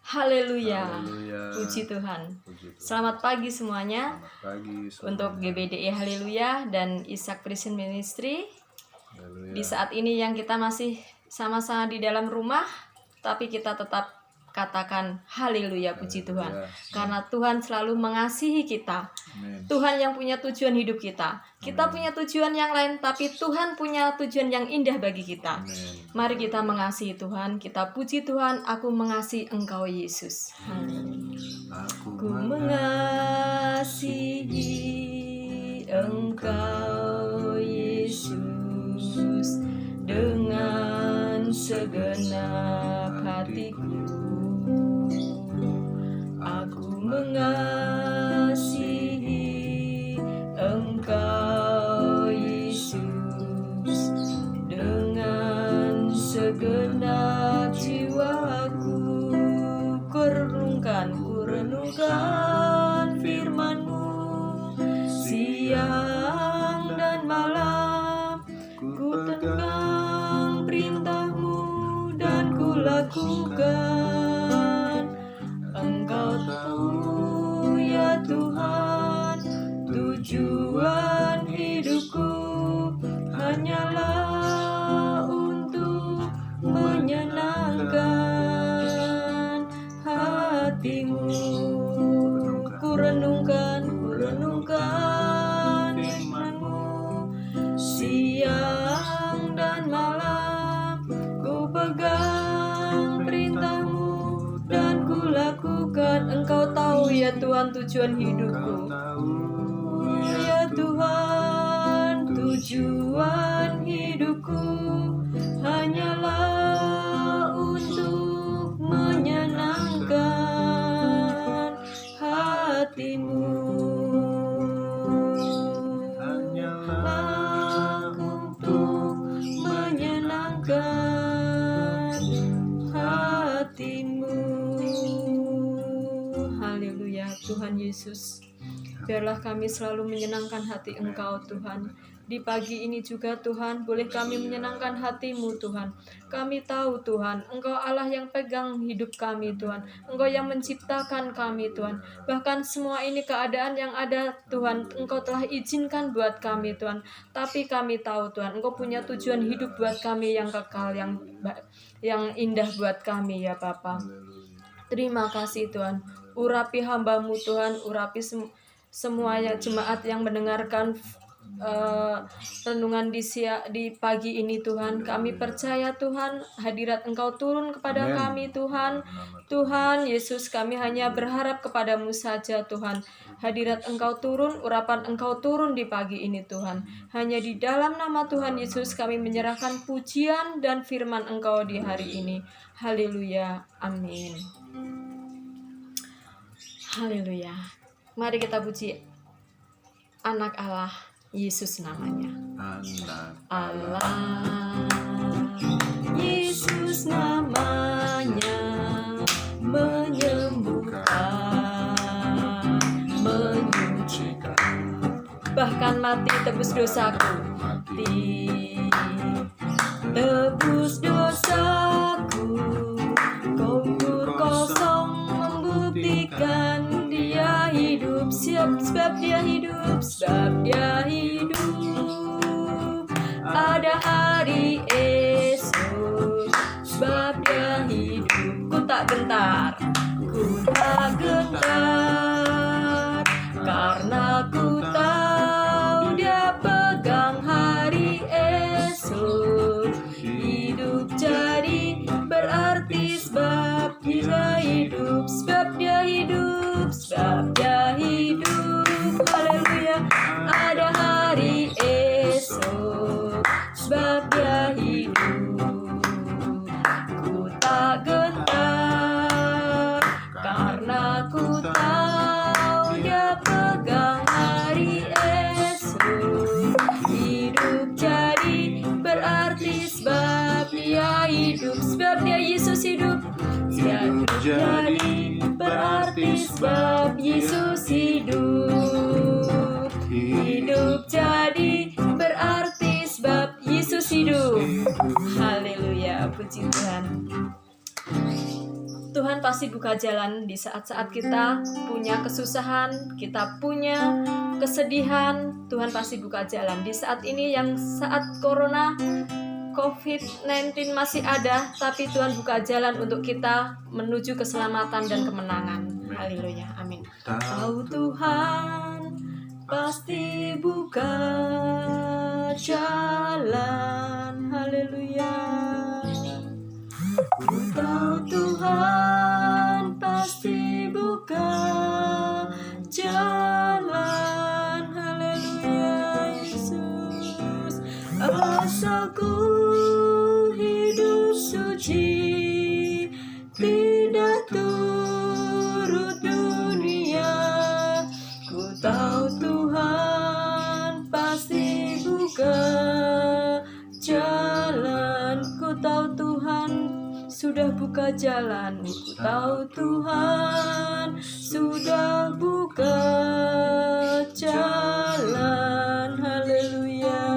Haleluya. Haleluya. Puji Tuhan. Puji Tuhan. Selamat pagi semuanya. Selamat pagi semuanya. Untuk GBDE Haleluya dan Ishak Christian Ministry. Haleluya. Di saat ini yang kita masih sama-sama di dalam rumah, tapi kita tetap katakan haleluya, puji Tuhan. Karena Tuhan selalu mengasihi kita. Amen. Tuhan yang punya tujuan hidup kita. Kita punya tujuan yang lain, tapi Tuhan punya tujuan yang indah bagi kita. Amen. Mari kita mengasihi Tuhan, kita puji Tuhan. Aku mengasihi Engkau Yesus. Aku Ku mengasihi Engkau Yesus dengan segenap hatiku. Aku mengasihi Engkau Yesus dengan segenap jiwaku. Kurenungkan firman-Mu siang dan malam. Ku pegang perintah-Mu dan ku lakukan. Engkau tahu ya Tuhan, tujuan hidupku hanyalah untuk menyenangkan hati-Mu. Ku renungkan firman-Mu siang dan malam. Ku pegang perintah-Mu dan ku lakukan. Engkau tahu ya Tuhan tujuan hidupku. Ya Tuhan, tujuan hidupku hanyalah untuk menyenangkan hati-Mu. Hanyalah untuk menyenangkan hati-Mu. Haleluya, Tuhan Yesus. Biarlah kami selalu menyenangkan hati Engkau, Tuhan. Di pagi ini juga, Tuhan, boleh kami menyenangkan hati-Mu, Tuhan. Kami tahu, Tuhan, Engkau Allah yang pegang hidup kami, Tuhan. Engkau yang menciptakan kami, Tuhan. Bahkan semua ini keadaan yang ada, Tuhan, Engkau telah izinkan buat kami, Tuhan. Tapi kami tahu, Tuhan, Engkau punya tujuan hidup buat kami yang kekal, yang indah buat kami, ya Bapa. Terima kasih, Tuhan. Urapi hamba-Mu, Tuhan. Urapi semuanya jemaat yang mendengarkan renungan di pagi ini, Tuhan. Kami percaya, Tuhan, hadirat Engkau turun kepada kami, Tuhan. Tuhan Yesus, kami hanya berharap kepada-Mu saja, Tuhan. Hadirat Engkau turun, urapan Engkau turun di pagi ini, Tuhan. Hanya di dalam nama Tuhan Yesus kami menyerahkan pujian dan firman Engkau di hari ini. Haleluya, amin. Haleluya. Mari kita puji anak Allah, Yesus namanya. Anak Allah, Yesus namanya, menyembuhkan, menyucikan, bahkan mati tebus dosaku. Tebus dosaku, kubur kosong membuktikan Dia hidup, sebab Dia hidup, ada hari esok, sebab Dia hidup. Ku tak gentar, karena ku tahu Dia pegang hari esok. Hidup jadi berarti sebab Dia hidup, haleluya. Ada hari esok, sebab Dia hidup. Ku tak gentar, karena ku tahu Dia pegang hari esok. Hidup jadi berarti sebab Dia hidup, Dia Yesus hidup. Hidup jadi berarti sebab Yesus hidup. Hidup jadi berarti sebab Yesus hidup. Haleluya, puji Tuhan. Tuhan pasti buka jalan di saat-saat kita punya kesusahan, kita punya kesedihan. Tuhan pasti buka jalan. Di saat ini yang saat corona COVID-19 masih ada, tapi Tuhan buka jalan untuk kita menuju keselamatan dan kemenangan. Haleluya, amin. Tahu Tuhan pasti buka jalan. Haleluya. Ku tahu Tuhan pasti buka jalan. Haleluya, Yesus. Asalku hidup suci, tidak turut dunia. Ku tahu Tuhan pasti buka jalan. Ku tahu Tuhan sudah buka jalan. Ku tahu Tuhan sudah buka jalan. Haleluya.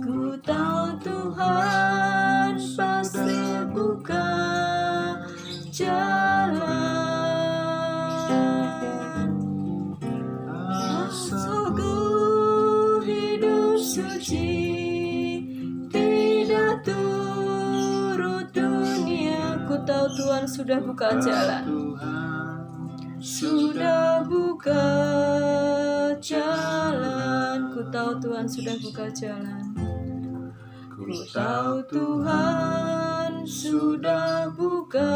Ku tahu Tuhan pasti buka jalan. Asalku hidup suci, tidak turut dunia. Ku tahu Tuhan sudah buka jalan. Sudah buka jalan. Ku tahu Tuhan sudah buka jalan. Ku tahu Tuhan sudah buka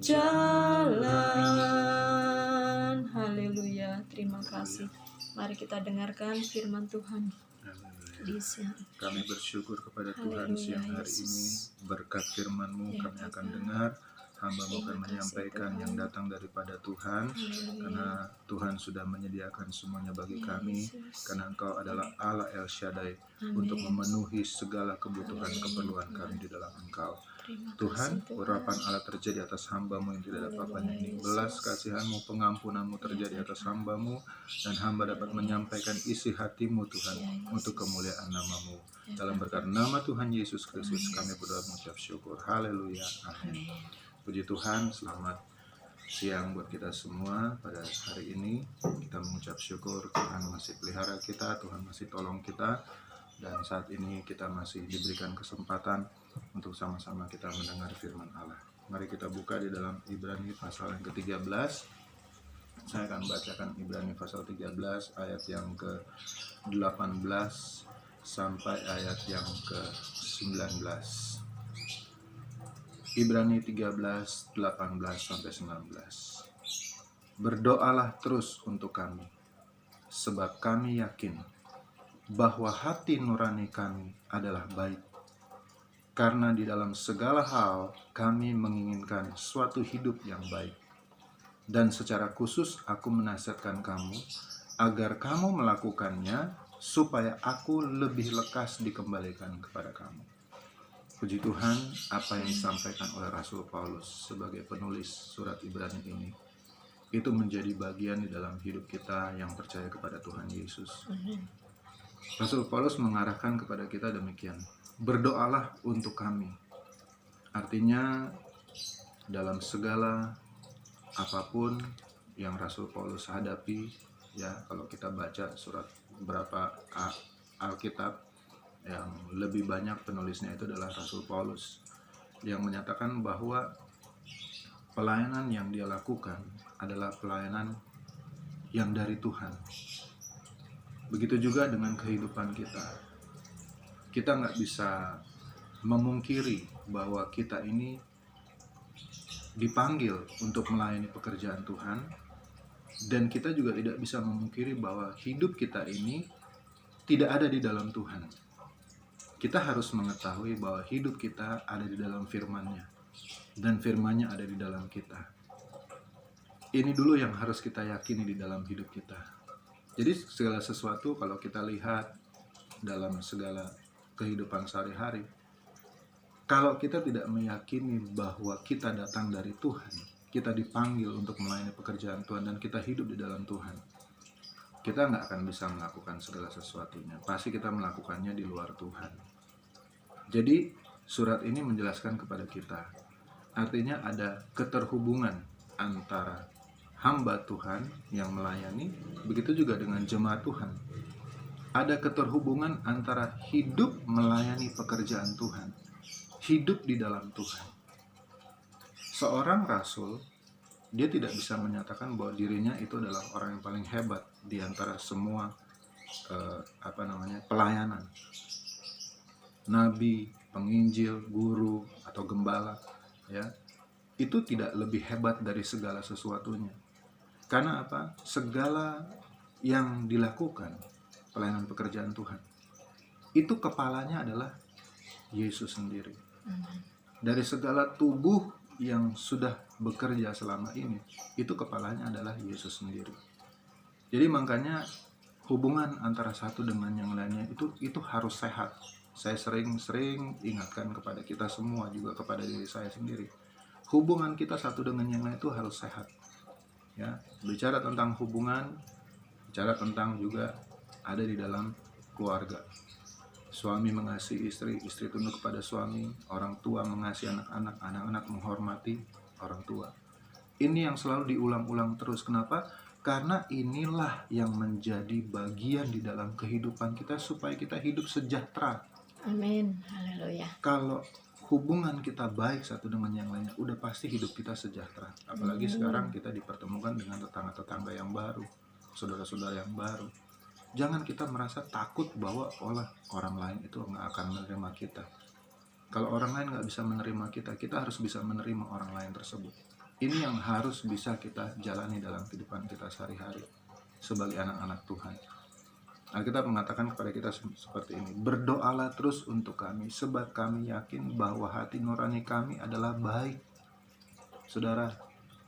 jalan. Haleluya. Terima kasih. Mari kita dengarkan firman Tuhan di siang. Kami bersyukur kepada Tuhan siang hari ini. Berkat firman-Mu kami akan dengar. Hamba-Mu akan menyampaikan yang datang daripada Tuhan, karena Tuhan sudah menyediakan semuanya bagi kami, karena Engkau adalah Allah El Shaddai untuk memenuhi segala kebutuhan keperluan kami di dalam Engkau. Tuhan, urapan Allah terjadi atas hamba-Mu yang tidak ada apa-apanya ini. Belas kasihan-Mu, pengampunan-Mu terjadi atas hamba-Mu, dan hamba dapat menyampaikan isi hati-Mu Tuhan untuk kemuliaan nama-Mu. Dalam berkat nama Tuhan Yesus Kristus kami berdoa mengucap syukur. Haleluya. Amin. Puji Tuhan, selamat siang buat kita semua. Pada hari ini kita mengucap syukur Tuhan masih pelihara kita, Tuhan masih tolong kita, dan saat ini kita masih diberikan kesempatan untuk sama-sama kita mendengar firman Allah. Mari kita buka di dalam Ibrani pasal yang ke-13. Saya akan bacakan Ibrani pasal 13 ayat yang ke-18 sampai ayat yang ke-19. Ibrani 13, 18 sampai 19. Berdoalah terus untuk kami, sebab kami yakin bahwa hati nurani kami adalah baik. Karena di dalam segala hal kami menginginkan suatu hidup yang baik. Dan secara khusus aku menasihatkan kamu, agar kamu melakukannya, supaya aku lebih lekas dikembalikan kepada kamu. Puji Tuhan, apa yang disampaikan oleh Rasul Paulus sebagai penulis surat Ibrani ini, itu menjadi bagian di dalam hidup kita yang percaya kepada Tuhan Yesus. Rasul Paulus mengarahkan kepada kita demikian, berdoalah untuk kami. Artinya, dalam segala apapun yang Rasul Paulus hadapi, ya kalau kita baca surat berapa Alkitab, yang lebih banyak penulisnya itu adalah Rasul Paulus, yang menyatakan bahwa pelayanan yang dia lakukan adalah pelayanan yang dari Tuhan. Begitu juga dengan kehidupan kita. Kita nggak bisa memungkiri bahwa kita ini dipanggil untuk melayani pekerjaan Tuhan, dan kita juga tidak bisa memungkiri bahwa hidup kita ini tidak ada di dalam Tuhan. Kita harus mengetahui bahwa hidup kita ada di dalam firman-Nya, dan firman-Nya ada di dalam kita. Ini dulu yang harus kita yakini di dalam hidup kita. Jadi segala sesuatu kalau kita lihat dalam segala kehidupan sehari-hari, kalau kita tidak meyakini bahwa kita datang dari Tuhan, kita dipanggil untuk melayani pekerjaan Tuhan, dan kita hidup di dalam Tuhan, kita nggak akan bisa melakukan segala sesuatunya. Pasti kita melakukannya di luar Tuhan. Jadi surat ini menjelaskan kepada kita Artinya ada keterhubungan antara hamba Tuhan yang melayani, begitu juga dengan jemaat Tuhan. Ada keterhubungan antara hidup melayani pekerjaan Tuhan, hidup di dalam Tuhan. Seorang rasul, dia tidak bisa menyatakan bahwa dirinya itu adalah orang yang paling hebat di antara semua pelayanan. Nabi, penginjil, guru, atau gembala, ya, itu tidak lebih hebat dari segala sesuatunya. Karena apa? Segala yang dilakukan pelayanan pekerjaan Tuhan, itu kepalanya adalah Yesus sendiri. Dari segala tubuh yang sudah bekerja selama ini, itu kepalanya adalah Yesus sendiri. Jadi makanya hubungan antara satu dengan yang lainnya itu harus sehat. Saya sering ingatkan kepada kita semua, juga kepada diri saya sendiri. Hubungan kita satu dengan yang lain itu harus sehat. Ya, bicara tentang hubungan, bicara tentang juga ada di dalam keluarga. Suami mengasihi istri, istri tunduk kepada suami, orang tua mengasihi anak-anak, anak-anak menghormati orang tua. Ini yang selalu diulang-ulang terus. Kenapa? Karena inilah yang menjadi bagian di dalam kehidupan kita supaya kita hidup sejahtera. Amin. Haleluya. Kalau hubungan kita baik satu dengan yang lainnya, udah pasti hidup kita sejahtera. Apalagi sekarang kita dipertemukan dengan tetangga-tetangga yang baru, saudara-saudara yang baru. Jangan kita merasa takut bahwa orang lain itu nggak akan menerima kita. Kalau orang lain nggak bisa menerima kita, kita harus bisa menerima orang lain tersebut. Ini yang harus bisa kita jalani dalam kehidupan kita sehari-hari sebagai anak-anak Tuhan. Alkitab mengatakan kepada kita seperti ini, berdoalah terus untuk kami, sebab kami yakin bahwa hati nurani kami adalah baik. Saudara,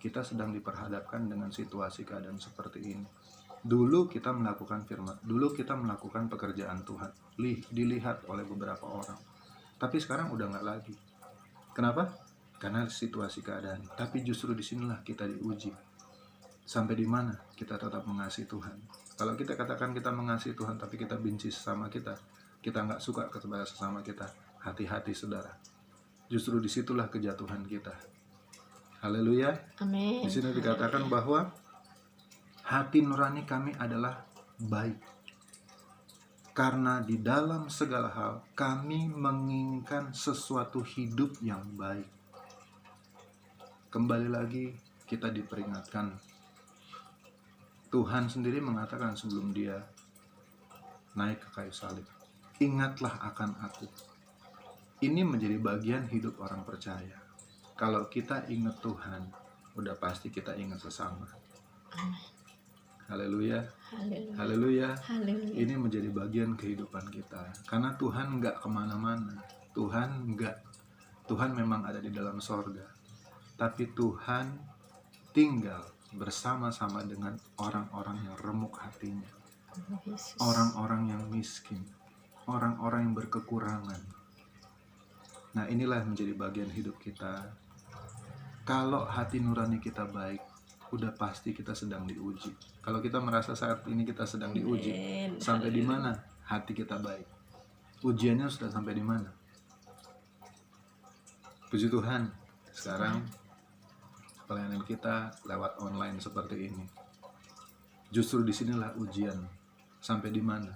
kita sedang diperhadapkan dengan situasi keadaan seperti ini. Dulu kita melakukan firman, dulu kita melakukan pekerjaan Tuhan, dilihat oleh beberapa orang. Tapi sekarang udah nggak lagi. Kenapa? Karena situasi keadaan. Tapi justru disinilah kita diuji. Sampai di mana kita tetap mengasihi Tuhan. Kalau kita katakan kita mengasihi Tuhan, tapi kita benci sesama kita nggak suka kepada sesama kita, hati-hati saudara. Justru disitulah kejatuhan kita. Haleluya. Amin. Di sini dikatakan bahwa hati nurani kami adalah baik. Karena di dalam segala hal kami menginginkan sesuatu hidup yang baik. Kembali lagi kita diperingatkan. Tuhan sendiri mengatakan sebelum dia naik ke kayu salib, ingatlah akan aku. Ini menjadi bagian hidup orang percaya. Kalau kita ingat Tuhan, udah pasti kita ingat sesama. Haleluya. Haleluya. Ini menjadi bagian kehidupan kita. Karena Tuhan nggak kemana-mana. Tuhan memang ada di dalam sorga. Tapi Tuhan tinggal bersama-sama dengan orang-orang yang remuk hatinya, orang-orang yang miskin, orang-orang yang berkekurangan. Nah, inilah menjadi bagian hidup kita. Kalau hati nurani kita baik, udah pasti kita sedang diuji. Kalau kita merasa saat ini kita sedang diuji, sampai di mana hati kita baik? Ujiannya sudah sampai di mana? Puji Tuhan, sekarang pelayanan kita lewat online seperti ini. Justru disinilah ujian. Sampai di mana?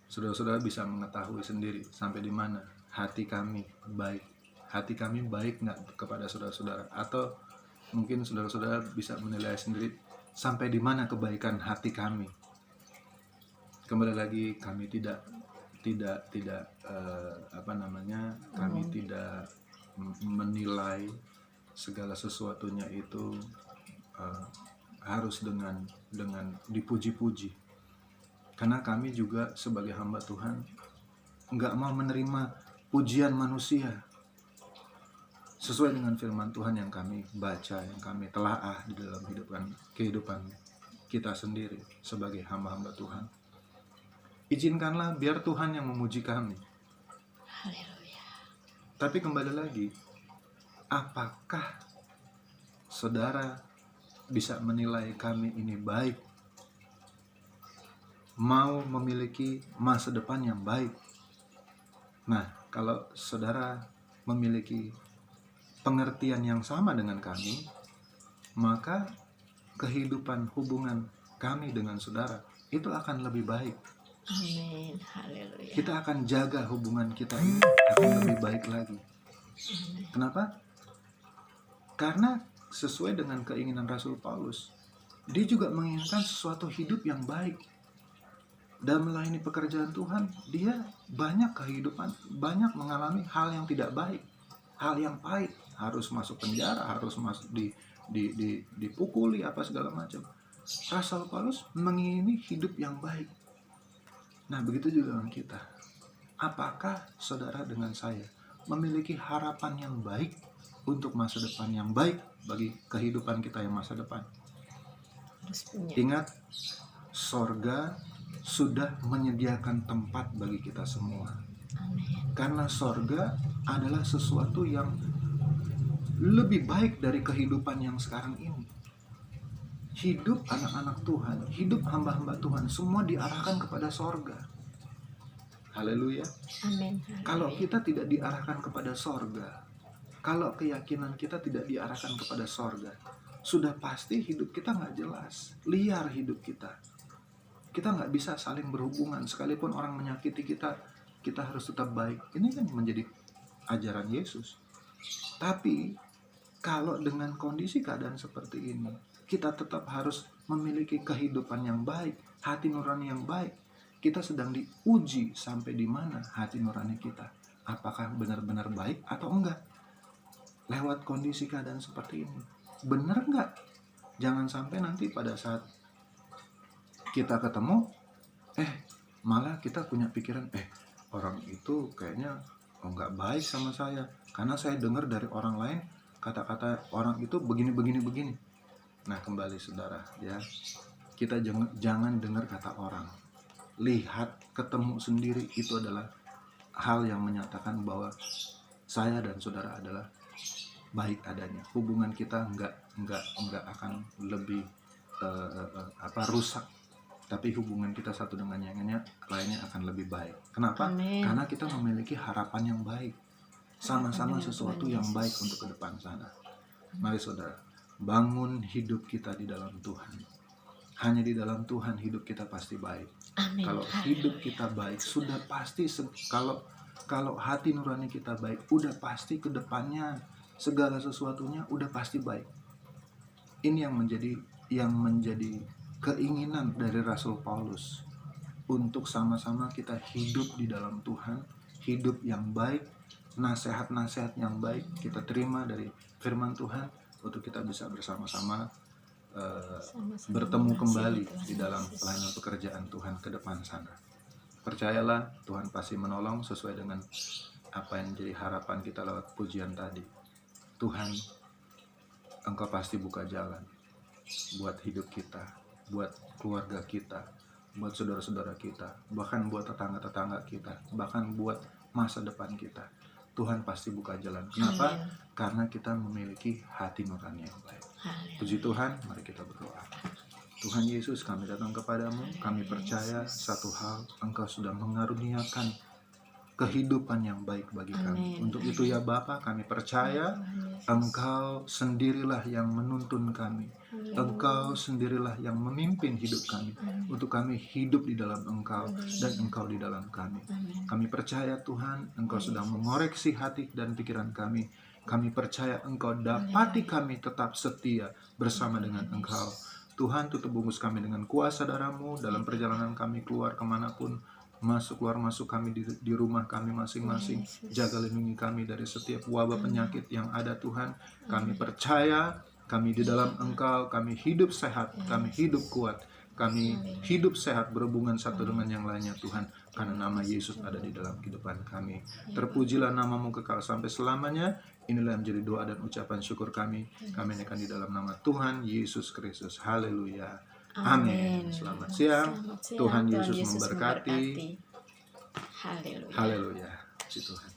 Saudara-saudara bisa mengetahui sendiri sampai di mana hati kami baik. Hati kami baik nggak kepada saudara-saudara? Atau mungkin saudara-saudara bisa menilai sendiri sampai di mana kebaikan hati kami. Kembali lagi, kami tidak kami tidak menilai segala sesuatunya itu harus dengan dipuji-puji. Karena kami juga sebagai hamba Tuhan nggak mau menerima pujian manusia. Sesuai dengan firman Tuhan yang kami baca, yang kami telaah di dalam kehidupan kita sendiri sebagai hamba-hamba Tuhan. Izinkanlah biar Tuhan yang memuji kami. Haleluya. Tapi kembali lagi, apakah saudara bisa menilai kami ini baik? Mau memiliki masa depan yang baik? Nah, kalau saudara memiliki pengertian yang sama dengan kami, maka kehidupan hubungan kami dengan saudara itu akan lebih baik. Amin. Haleluya. Kita akan jaga hubungan kita ini akan lebih baik lagi. Kenapa? Karena sesuai dengan keinginan Rasul Paulus, dia juga menginginkan sesuatu hidup yang baik. Dan melayani pekerjaan Tuhan, dia banyak mengalami hal yang tidak baik, hal yang pahit, harus masuk penjara, harus masuk dipukuli apa segala macam. Rasul Paulus mengingini hidup yang baik. Nah, begitu juga dengan kita. Apakah saudara dengan saya memiliki harapan yang baik untuk masa depan yang baik bagi kehidupan kita yang masa depan? Harus punya. Ingat, sorga sudah menyediakan tempat bagi kita semua. Amin. Karena sorga adalah sesuatu yang lebih baik dari kehidupan yang sekarang ini. Hidup anak-anak Tuhan, hidup hamba-hamba Tuhan, semua diarahkan kepada sorga. Haleluya. Amin. Kalau kita tidak diarahkan kepada sorga, kalau keyakinan kita tidak diarahkan kepada sorga, sudah pasti hidup kita nggak jelas, liar hidup kita. Kita nggak bisa saling berhubungan, sekalipun orang menyakiti kita, kita harus tetap baik. Ini kan menjadi ajaran Yesus. Tapi kalau dengan kondisi keadaan seperti ini, kita tetap harus memiliki kehidupan yang baik, hati nurani yang baik. Kita sedang diuji sampai di mana hati nurani kita. Apakah benar-benar baik atau enggak? Lewat kondisi keadaan seperti ini. Benar enggak? Jangan sampai nanti pada saat kita ketemu, malah kita punya pikiran, orang itu kayaknya enggak baik sama saya. Karena saya dengar dari orang lain, kata-kata orang itu begini. Nah, kembali saudara, ya, kita jangan dengar kata orang. Lihat, ketemu sendiri, itu adalah hal yang menyatakan bahwa saya dan saudara adalah baik adanya. Hubungan kita enggak akan lebih rusak, tapi hubungan kita satu dengan yang lainnya akan lebih baik. Kenapa? Amin. Karena kita memiliki harapan yang baik, sama-sama sesuatu yang baik untuk ke depan sana. Mari saudara, bangun hidup kita di dalam Tuhan. Hanya di dalam Tuhan hidup kita pasti baik. Amin. Kalau hidup kita baik, sudah pasti kalau hati nurani kita baik, udah pasti ke depannya segala sesuatunya udah pasti baik. Ini yang menjadi keinginan dari Rasul Paulus, untuk sama-sama kita hidup di dalam Tuhan, hidup yang baik, nasihat-nasihat yang baik kita terima dari firman Tuhan, untuk kita bisa bersama-sama bertemu kembali di dalam pelayanan pekerjaan Tuhan ke depan sana. Percayalah, Tuhan pasti menolong sesuai dengan apa yang menjadi harapan kita lewat pujian tadi. Tuhan, Engkau pasti buka jalan buat hidup kita, buat keluarga kita, buat saudara-saudara kita, bahkan buat tetangga-tetangga kita, bahkan buat masa depan kita. Tuhan pasti buka jalan. Kenapa? Amin. Karena kita memiliki hati nurani yang baik. Haleluya. Puji Tuhan, mari kita berdoa. Tuhan Yesus, kami datang kepadamu, kami percaya satu hal, Engkau sudah mengaruniakan kehidupan yang baik bagi kami. Amin. Untuk itu ya Bapa, kami percaya Engkau sendirilah yang menuntun kami. Engkau sendirilah yang memimpin hidup kami. Untuk kami hidup di dalam Engkau dan Engkau di dalam kami. Kami percaya Tuhan, Engkau sedang mengoreksi hati dan pikiran kami. Kami percaya Engkau dapati kami tetap setia bersama dengan Engkau. Tuhan, tutup bungkus kami dengan kuasa darah-Mu dalam perjalanan kami keluar kemanapun, masuk keluar masuk kami di rumah kami masing-masing. Jaga lindungi kami dari setiap wabah penyakit yang ada Tuhan. Kami percaya kami di dalam Engkau, kami hidup sehat, kami hidup kuat, kami hidup sehat berhubungan satu dengan yang lainnya Tuhan, karena nama Yesus ada di dalam kehidupan kami. Terpujilah nama-Mu kekal sampai selamanya. Inilah yang menjadi doa dan ucapan syukur kami. Kami naikkan di dalam nama Tuhan Yesus Kristus. Haleluya. Amin. Selamat siang. Tuhan Yesus memberkati. Haleluya. Haleluya. Puji Tuhan.